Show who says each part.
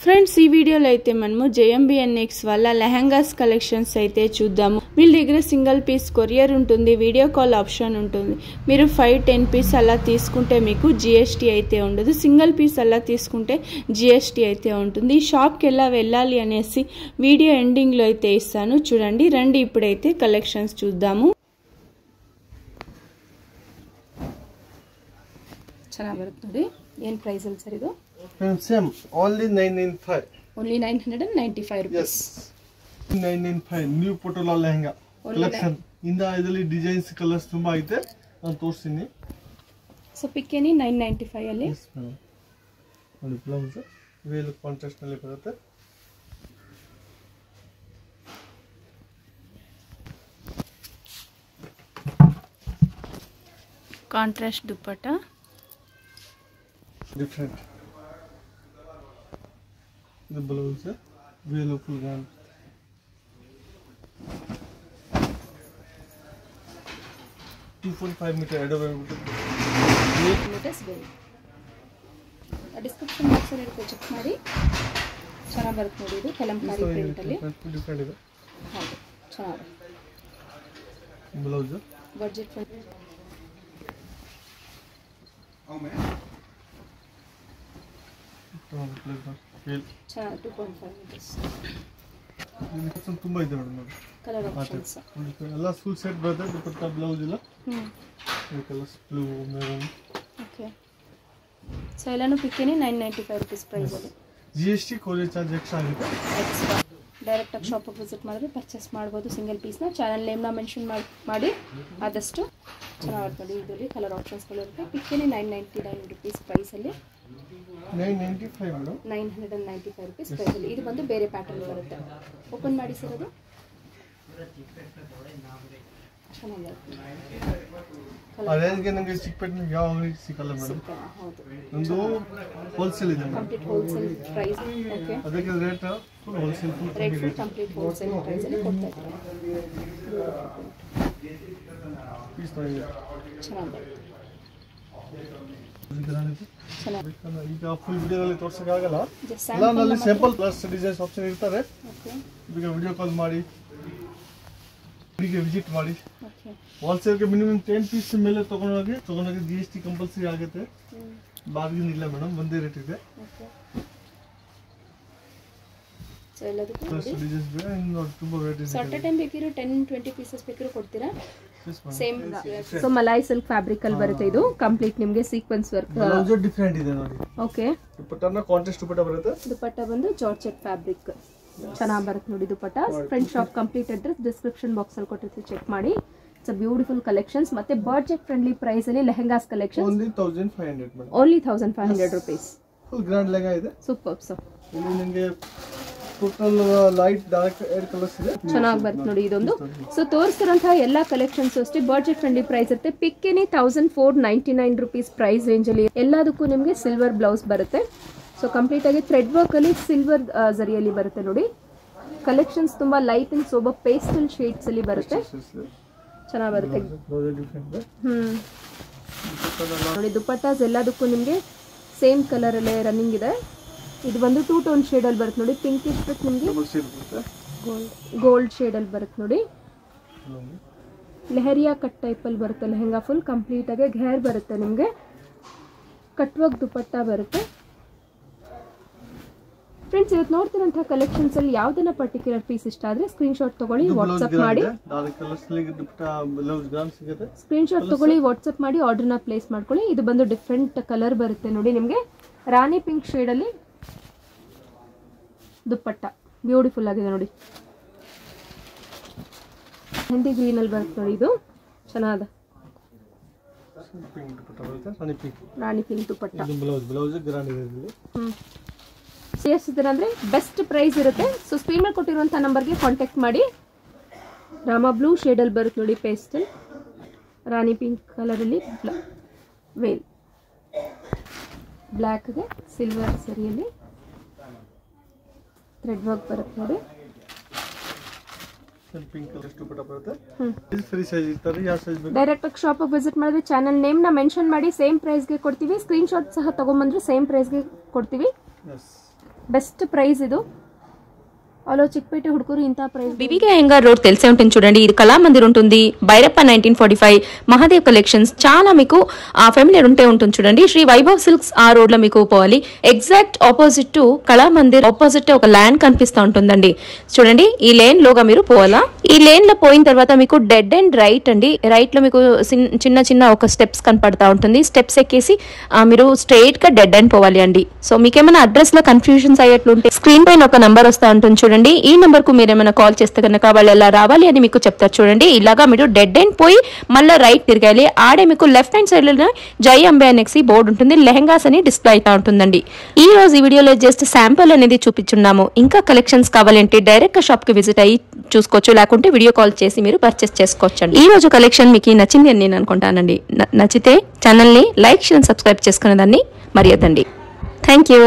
Speaker 1: Friends ఈ వీడియోలో అయితే మనము JMBNX వల్ల లెహంగాస్ కలెక్షన్స్ అయితే చూద్దాము. వీళ్ళ దగ్గర సింగిల్ పీస్ కొరియర్ ఉంటుంది, వీడియో కాల్ ఆప్షన్ ఉంటుంది. మీరు 5-10 పీస్ అలా తీసుకుంటే మీకు GST అయితే ఉండదు, సింగిల్ పీస్ అలా తీసుకుంటే GST అయితే ఉంటుంది. ఈ షాప్కి ఎలా వెళ్ళాలి అనేసి వీడియో ఎండింగ్లో అయితే ఇస్తాను, చూడండి. రండి ఇప్పుడైతే కలెక్షన్స్ చూద్దాము. ಚೆನ್ನಾಗಿ ಬರುತ್ತೆ. ಏನು ಪ್ರೈಸ್ ಅಲ್ಲಿ ಸರ್ ಇದು?
Speaker 2: Same, only 995.
Speaker 1: Only 995 rupees.
Speaker 2: Yes. 995 new Potola lehenga collection. Inda idali designs colors ತುಂಬಾ ಐತೆ, ನಾನು ತೋರಿಸ್ತೀನಿ.
Speaker 1: ಸೊ ಪಿಕ್ಕೇನಿ 995 ಅಲ್ಲಿ.
Speaker 2: Yes ma'am. ಒಂದು ಬ್ಲೌಸ್ ವೇಲ್ ಕಾಂಟ್ರಾಸ್ಟ್ ನಲ್ಲಿ ಬರುತ್ತೆ.
Speaker 1: ಕಾಂಟ್ರಾಸ್ಟ್ ದುಪ್ಪಟ್ಟ.
Speaker 2: Different. The blouse veil full gown 2.5 meter head over
Speaker 1: 8 meters veil. Description box ಅಲ್ಲಿ ಇರುತ್ತೆ, ಚೆಕ್ ಮಾಡಿ. ಚೆನ್ನಾಗಿ ಬರುತ್ತೆ ನೋಡಿ, ಇದು ಕಲಂಕಾರಿ ಪ್ರಿಂಟ್ ಅಲ್ಲಿ
Speaker 2: ಡಿಫರೆಂಟ್ ಇದೆ.
Speaker 1: ಹೌದು, ಚೆನ್ನಾಗಿದೆ.
Speaker 2: ಬ್ಲೌಸ್
Speaker 1: ಬಡ್ಜೆಟ್ ಚೆನ್ನಾಗಿ 2.5 meters.
Speaker 2: ಇದಕ್ಕೆ ತುಂಬಾ ಇದೆ ಮೇಡಮ್.
Speaker 1: ಕಲರ್ ಆಪ್ಷನ್ಸ್
Speaker 2: ಎಲ್ಲ ಫುಲ್ ಸೆಟ್ ಬರುತ್ತೆ. ದುಪಟ್ಟಾ ಬ್ಲೌಸ್ ಇಲ್ಲ. ಈ colours blue maroon.
Speaker 1: Okay. So ಎಲ್ಲಾನು ಪಿಕ್ಕೇನಿ 995 rupees ಪ್ರೈಸ್ ಅಲ್ಲಿ.
Speaker 2: GST ಕೊರಿಯರ್ ಚಾರ್ಜ್ ಎಕ್ಸ್ಟ್ರಾ ಆಗುತ್ತೆ.
Speaker 1: ಎಕ್ಸ್ಟ್ರಾ ಡೈರೆಕ್ಟ್ ಆಗಿ ಶಾಪ್ ವಿಸಿಟ್ ಮಾಡಿದ್ರೆ ಪರ್ಚೇಸ್ ಮಾಡ್ಬೋದು ಸಿಂಗಲ್ ಪೀಸ್ನ. ಚಾನಲ್ ನೇಮ್ನ ಮೆನ್ಷನ್ ಮಾಡಿ ಆದಷ್ಟು ಚೆನ್ನಾಗಿ ನೋಡಿ. ಇದರಲ್ಲಿ ಕಲರ್ ಆಪ್ಷನ್ಸ್ಗಳು ಇರುತ್ತೆ. ಪಿಕ್ಕೇನಿ 999 rupees ಪ್ರೈಸ್ ಅಲ್ಲಿ.
Speaker 2: 995 ಮೇಡಮ್.
Speaker 1: 995 rupees ಪ್ರೈಸ್ ಅಲ್ಲಿ. ಇದು ಬಂದು ಬೇರೆ ಪ್ಯಾಟರ್ನ್ ಬರುತ್ತೆ. ಓಪನ್ ಮಾಡಿ ಸರ್, ಅದು ಚೆನ್ನಾಗಿರುತ್ತೆ.
Speaker 2: ರೇಂಜ್ಗೆ ನನಗೆ ಚಿಕ್ಕಪೇಟೆ ಯಾವ ಅಂಗಡಿ ಸಿಗಲ್ಲ ಮೇಡಮ್.
Speaker 1: ಹೌದು,
Speaker 2: ಒಂದು ಹೋಲ್ಸೇಲ್ ಇದೆ
Speaker 1: ಕಂಪ್ಲೀಟ್ ಹೋಲ್ಸೇಲ್ ಪ್ರೈಸ್. ಓಕೆ,
Speaker 2: ಅದಕ್ಕೆ rate full wholesale
Speaker 1: rate full complete wholesale price ಅಲ್ಲಿ ಕೊಡ್ತಾ ಇದ್ದಾರೆ.
Speaker 2: ಪೀಸ್ ನೋಡಿ
Speaker 1: ಚೆನ್ನಾಗಿದೆ.
Speaker 2: ಈಗ ಫುಲ್ ವಿಡಿಯೋದಲ್ಲಿ ತೋರ್ಸಕ್ಕಾಗಲ್ಲ, ನಲ್ಲಿ ಸ್ಯಾಂಪಲ್ ಪ್ಲಸ್ ಡಿಸೈನ್ಸ್ ಆಪ್ಷನ್ ಇರ್ತಾರೆ. ಈಗ ವಿಡಿಯೋ ಕಾಲ್ ಮಾಡಿ, ವಿಸಿಟ್ ಮಾಡಿ. ಹೋಲ್ಸೇಲ್ಗೆ ಮಿನಿಮಮ್ 10 ಪೀಸ್ ಮೇಲೆ ತಗೊಂಡೋಗಿ GST ಕಂಪಲ್ಸರಿ ಆಗುತ್ತೆ. ಬಾರ್ಗಿನ್ ಇಲ್ಲ ಮೇಡಮ್, ಒಂದೇ ರೇಟ್ ಇದೆ.
Speaker 1: $10-20 ಪೀಸಸ್ ಬೇಕಾದ್ರೂ ಕೊಡ್ತೀರಾ? Same. So malai silk fabric ಅಲ್ಲಿ ಬರುತ್ತೆ. ಇದು ಕಂಪ್ಲೀಟ್ ನಿಮಗೆ ಸೀಕ್ವೆನ್ಸ್ ವರ್ಕ್.
Speaker 2: ಬ್ಲೌಸ್ ಡಿಫರೆಂಟ್ ಇದೆ ನೋಡಿ.
Speaker 1: ಓಕೆ.
Speaker 2: ದುಪಟ್ಟಾನ ಕಾಂಟ್ರಾಸ್ಟ್ ದುಪಟ್ಟ ಬರುತ್ತೆ.
Speaker 1: ದುಪಟ್ಟ ಬಂದು ಜಾರ್ಜೆಟ್ ಫ್ಯಾಬ್ರಿಕ್ ಚೆನ್ನಾಗಿ ಬರುತ್ತೆ ನೋಡಿ. Dupatta friend shop complete address description box ಅಲ್ಲಿ ಕೊಟ್ಟಿರ್ತೀವಿ, ಚೆಕ್ ಮಾಡಿ. It's a beautiful collections. ಮತ್ತೆ ಬಡ್ಜೆಟ್ ಫ್ರೆಂಡ್ಲಿ ಪ್ರೈಸ್ ಅಲ್ಲಿ lehengas collection.
Speaker 2: Only 1500 madam.
Speaker 1: Only 1500 rupees.
Speaker 2: Full grand lehenga ಇದೆ.
Speaker 1: ಸೂಪರ್. ಸೊ
Speaker 2: ಇಲ್ಲಿ ನಿಮಗೆ total light dark air colours ಇದೆ.
Speaker 1: ಚೆನ್ನಾಗಿ ಬರುತ್ತೆ ನೋಡಿ ಇದೊಂದು. ಸೊ ತೋರಿಸ್ತಿರೋಂತಹ ಎಲ್ಲ ಕಲೆಕ್ಷನ್ಸ್ ಅಷ್ಟೇ ಬಡ್ಜೆಟ್ ಫ್ರೆಂಡ್ಲಿ ಪ್ರೈಸ್ ಇರುತ್ತೆ. ಪಿಕ್ಕೇನಿ 1499 rupees ಪ್ರೈಸ್ ರೇಂಜ್ ಅಲ್ಲಿ. ಎಲ್ಲದಕ್ಕೂ ನಿಮಗೆ ಸಿಲ್ವರ್ ಬ್ಲೌಸ್ ಬರುತ್ತೆ. ಸೊ ಕಂಪ್ಲೀಟ್ ಆಗಿ ಥ್ರೆಡ್ ವರ್ಕ್ ಅಲ್ಲಿ ಸಿಲ್ವರ್ ಜರಿಯಲ್ಲಿ ಬರುತ್ತೆ ನೋಡಿ. ಕಲೆಕ್ಷನ್ಸ್ ತುಂಬಾ light and sober pastel shades ಅಲ್ಲಿ ಬರುತ್ತೆ. ಚೆನ್ನಾಗಿ ಬರುತ್ತೆ. ನೋಡಿ ದುಪಟ್ಟಾಸ್ ಎಲ್ಲದಕ್ಕೂ ನಿಮಗೆ ಸೇಮ್ ಕಲರ್ ಅಲ್ಲೇ ರನ್ನಿಂಗ್ ಇದೆ. ಇದು ಬಂದು 2 ಟೋನ್ ಶೇಡ್ ಅಲ್ಲಿ ಬರುತ್ತೆ ನೋಡಿ. ಪಿಂಕಿಶ್ ವಿತ್ ನಿಮಗೆ ಗೋಲ್ಡ್ ಶೇಡ್ ಅಲ್ಲಿ ಬರುತ್ತೆ ನೋಡಿ. ಲೆಹರಿಯಾ ಕಟ್ ಟೈಪ್ ಅಲ್ಲಿ ಬರುತ್ತೆ ಲೆಹಂಗಾ. ಫುಲ್ ಕಂಪ್ಲೀಟ್ ಆಗಿ ಘೇರ್ ಬರುತ್ತೆ ನಿಮಗೆ. ಕಟ್ ವರ್ಕ್ ದುಪಟ್ಟ ಬರುತ್ತೆ. ಫ್ರೆಂಡ್ಸ್, ಇವತ್ತು ನೋಡ್ತಿರೋಂಥ ಕಲೆಕ್ಷನ್ಸ್ ಅಲ್ಲಿ ಯಾವ್ದನ್ನ ಪರ್ಟಿಕ್ಯುಲರ್ ಪೀಸ್ ಇಷ್ಟ ಆದ್ರೆ ಸ್ಕ್ರೀನ್ ಶಾಟ್ ತಗೊಳ್ಳಿ, ವಾಟ್ಸ್ಆಪ್ ಮಾಡಿ. ಸ್ಕ್ರೀನ್ ಶಾಟ್ ತಗೊಳ್ಳಿ, ವಾಟ್ಸ್ಆಪ್ ಮಾಡಿ ಆರ್ಡರ್ನ ಪ್ಲೇಸ್ ಮಾಡ್ಕೊಳ್ಳಿ. ಇದು ಬಂದು ಡಿಫ್ರೆಂಟ್ ಕಲರ್ ಬರುತ್ತೆ ನೋಡಿ ನಿಮಗೆ. ರಾಣಿ ಪಿಂಕ್ ಶೇಡ್ ಅಲ್ಲಿ ದುಪ್ಪಟ್ಟ ಬ್ಯೂಟಿಫುಲ್ ಆಗಿದೆ ನೋಡಿ. ಹಿಂದಿ ಗ್ರೀನ್ ಅಲ್ಲಿ ಬರುತ್ತೆ ನೋಡಿ. ಇದು ಚೆನ್ನಾದ ರಾಣಿ ಪಿಂಕ್ ದುಪ್ಪಟ್ಟ. ಸೇರಿಸಿದ್ರೆ ಅಂದರೆ ಬೆಸ್ಟ್ ಪ್ರೈಸ್ ಇರುತ್ತೆ. ಸೊ ಸ್ಕ್ರೀನ್ ಮೇಲೆ ಕೊಟ್ಟಿರುವಂಥ ನಂಬರ್ಗೆ ಕಾಂಟ್ಯಾಕ್ಟ್ ಮಾಡಿ. ರಾಮಾ ಬ್ಲೂ ಶೇಡಲ್ಲಿ ಬರುತ್ತೆ ನೋಡಿ, ಪೇಸ್ಟಲ್ ರಾಣಿ ಪಿಂಕ್ ಕಲರಲ್ಲಿ ವೇಲ್, ಬ್ಲ್ಯಾಕ್ಗೆ ಸಿಲ್ವರ್ ಸರಿಯಲ್ಲಿ ಥ್ರೆಡ್ ವರ್ಕ್ ಬರುತ್ತೆ ನೋಡಿ. ಡೈರೆಕ್ಟ್ ಆಗಿ ಶಾಪ್ ವಿಸಿಟ್ ಮಾಡಿದ್ರೆ ಚಾನಲ್ ನೇಮ್ ನ ಮೆನ್ಷನ್ ಮಾಡಿ ಸೇಮ್ ಪ್ರೈಸ್ ಗೆ ಕೊಡ್ತೀವಿ. ಸ್ಕ್ರೀನ್ ಶಾಟ್ ಸಹ ತಗೊಂಡ್ಬಂದ್ರೆ ಸೇಮ್ ಪ್ರೈಸ್ ಗೆ ಕೊಡ್ತೀವಿ.
Speaker 3: ಬೆಸ್ಟ್ ಪ್ರೈಸ್ ಇದು. ಅಲೋ ಚಿಕ್ಕಪೇಟೆ ಹುಡುಗರು ಇಂಥ ಪ್ರೈಸ್.
Speaker 4: ಬಿವಿಕೆ ಅಯ್ಯಂಗಾರ್ రోడ్ తెలిసే ఉంటుంది చూడండి. ఇది కళామందిర్ ఉంటుంది, బైరప్ప 1945, మహాదేవ్ కలెక్షన్స్, చాలా మీకు ఫెమిలియర్ ఉంటే ఉంటుంది చూడండి. శ్రీ వైభవ్ సిల్క్స్ ఆ రోడ్ లో మీకు పోవాలి. Exact opposite to Kalamandir opposite ఒక ల్యాండ్ కనిపిస్తూ ఉంటుందండి చూడండి. ఈ లేన్ లోగా మీరు పోవాలా. ఈ లేన్ లో పోయిన తర్వాత మీకు డెడ్ అండ్ రైట్ అండి. రైట్ లో మీకు చిన్న చిన్న ఒక స్టెప్స్ కనపడతా ఉంటుంది. స్టెప్స్ ఎక్కేసి మీరు స్ట్రైట్ గా డెడ్ అండ్ పోవాలి అండి. సో మీకేమైనా అడ్రస్ లో కన్ఫ్యూజన్స్ అయ్యేట్లుంటే స్క్రీన్ పైన ఒక నంబర్ వస్తూ ఉంటుంది చూడండి. ఈ నంబర్ కు మీరు ఏమైనా కాల్ చేస్తే కనుక వాళ్ళు ఎలా రావాలి అని మీకు చెప్తారు చూడండి. ఇలాగా మీరు డెడ్ అండ్ పోయి మళ్ళీ రైట్ తిరగాలి. ఆడే మీకు లెఫ్ట్ హ్యాండ్ సైడ్ లో జై అంబే అనేసి బోర్డు ఉంటుంది. లెహంగాస్ అని డిస్ప్లే అవుతా ఉంటుందండి. ఈ రోజు ఈ వీడియోలో జస్ట్ శాంపుల్ అనేది చూపించున్నాము. ఇంకా కలెక్షన్స్ కావాలంటే డైరెక్ట్ గా షాప్ కి విజిట్ అయ్యి చూసుకోవచ్చు, లేకుంటే వీడియో కాల్ చేసి మీరు పర్చేస్ చేసుకోవచ్చు. ఈ రోజు కలెక్షన్ మీకు నచ్చింది అని నేను అనుకుంటానండి. నచ్చితే ఛానల్ ని లైక్ షేర్ సబ్స్క్రైబ్ చేసుకునే దాన్ని మర్యాదండి. Thank you.